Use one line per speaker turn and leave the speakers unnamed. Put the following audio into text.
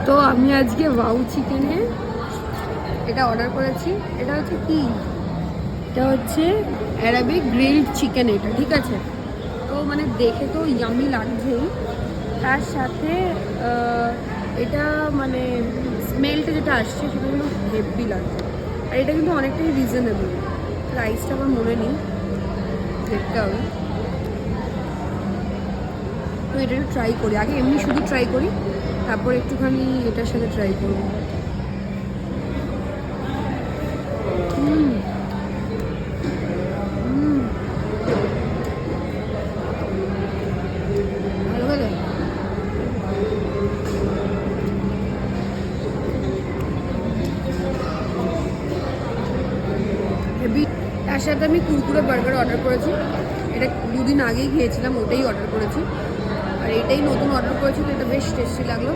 তো আমি আজকে ওয়াও চিকেনে এটা অর্ডার করেছি। এটা হচ্ছে কি, এটা হচ্ছে অ্যারাবিক গ্রিলড চিকেন। এটা ঠিক আছে, তো মানে দেখে তো ইয়ামি লাগছেই, তার সাথে এটা মানে স্মেলটা যেটা আসছে সেটা কিন্তু হেভি লাগছে। আর এটা কিন্তু অনেকটাই রিজনেবল। প্রাইসটা আমার মনে নেই, দেখতে হবে। তো এটা একটু ট্রাই করি আগে, এমনি শুধু ট্রাই করি, তারপর একটুখানি এটার সাথে ট্রাই করবো। ভালো ভালো। হেভি। তার সাথে আমি কুরকুরে বার্গার অর্ডার করেছি। এটা দুদিন আগেই খেয়েছিলাম, ওটাই অর্ডার করেছি। আর এটাই নতুন অর্ডার করেছি, তো এটা বেশ টেস্টি লাগলো।